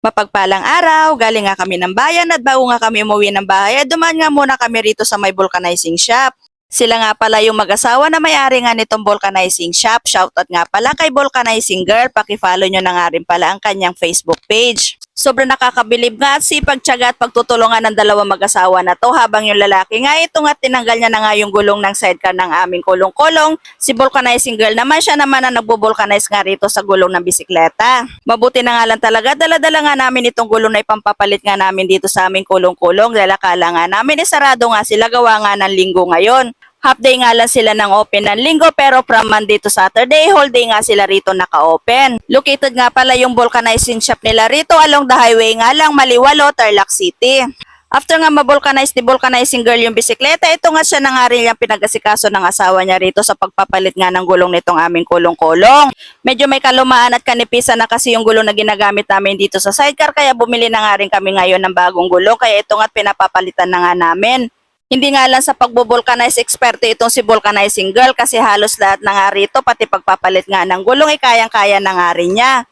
Mapagpalang araw, galing nga kami ng bayan at bago nga kami umuwi ng bahay, dumaan nga muna kami rito sa may vulcanizing shop. Sila nga pala yung mag-asawa na may-ari nga nitong vulcanizing shop. Shoutout nga pala kay vulcanizing girl, pakifollow nyo na nga rin pala ang kanyang Facebook page. Sobrang nakakabilib nga at sipag-tiyaga at pagtutulungan ng dalawang mag-asawa na to habang yung lalaki nga ito nga tinanggal niya na nga yung gulong ng sidecar ng aming kulong-kulong. Si vulcanizing girl naman siya naman ang nagbo-vulcanize nga rito sa gulong ng bisikleta. Mabuti na nga lang talaga, dala-dala nga namin itong gulong na ipampapalit nga namin dito sa aming kulong-kulong. Dahil akala nga namin sarado nga sila gawa nga ng linggo ngayon. Half day nga lang sila ng open ng linggo pero from Monday to Saturday, whole day nga sila rito naka-open. Located nga pala yung vulcanizing shop nila rito along the highway nga lang Maliwalo, Tarlac City. After nga ma-vulcanize ni vulcanizing girl yung bisikleta, ito nga siya na nga rin yung pinag-asikaso ng asawa niya rito sa pagpapalit nga ng gulong nitong aming kulong-kulong. Medyo may kalumaan at kanipisan na kasi yung gulong na ginagamit namin dito sa sidecar kaya bumili na nga rin kami ngayon ng bagong gulong kaya ito nga pinapapalitan na nga namin. Hindi nga lang sa pagbo-vulcanize experte itong si vulcanizing girl kasi halos lahat na nga rito pati pagpapalit nga ng gulong ay kayang-kaya na nga rin niya.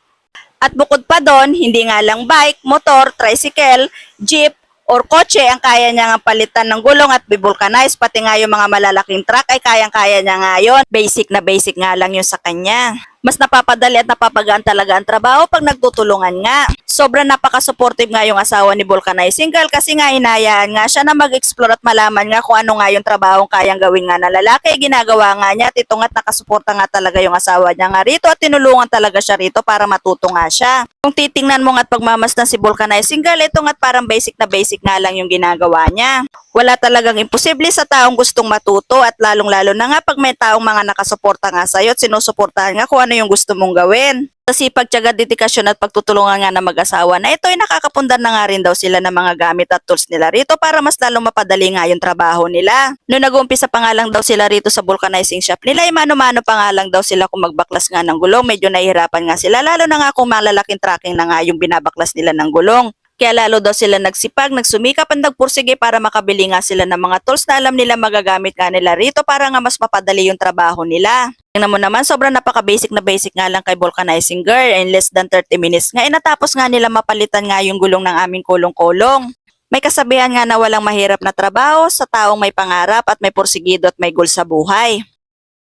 At bukod pa doon, hindi nga lang bike, motor, tricycle, jeep, or kotse ang kaya niya nga palitan ng gulong at bivulcanize, pati nga yung mga malalaking truck ay kayang-kaya niya nga yun. Basic na basic nga lang yun sa kanya. Mas napapadali at napapagaan talaga ang trabaho pag nagtutulungan nga. Sobrang napaka-supportive nga yung asawa ni vulcanizing girl kasi nga hinayaan nga siya na mag-explore at malaman nga kung ano nga yung trabahong kayang gawin nga ng lalaki. Ginagawa nga niya at ito nga't nakasuporta nga talaga yung asawa niya nga rito at tinulungan talaga siya rito para matuto nga siya. Kung titingnan mo nga't pagmamasdan si vulcanizing girl, ito nga't parang basic na basic nga lang yung ginagawa niya. Wala talagang imposible sa taong gustong matuto at lalong-lalo na nga pag may taong mga nakasuporta nga sa'yo at sinusuportahan nga kung ano yung gusto mong gawin. Sa sipag, tiyaga, dedikasyon at pagtutulungan nga ng mag-asawa na ito ay nakakapundan na nga rin daw sila ng mga gamit at tools nila rito para mas lalong mapadali nga yung trabaho nila. Noong nag-uumpisa pa nga lang daw sila rito sa vulcanizing shop nila ay mano-mano pa nga lang daw sila kung magbaklas nga ng gulong. Medyo nahihirapan nga sila lalo na nga kung malalaking tracking na nga yung binabaklas nila ng gulong. Kaya lalo daw sila nagsipag, nagsumikap at nagpursige para makabili nga sila ng mga tools na alam nila magagamit nga nila rito para nga mas mapadali yung trabaho nila. Tingnan mo naman, sobrang napaka-basic na basic nga lang kay vulcanizing girl. In less than 30 minutes nga, natapos nga nila mapalitan nga yung gulong ng aming kulong-kulong. May kasabihan nga na walang mahirap na trabaho sa taong may pangarap at may porsigido at may goal sa buhay.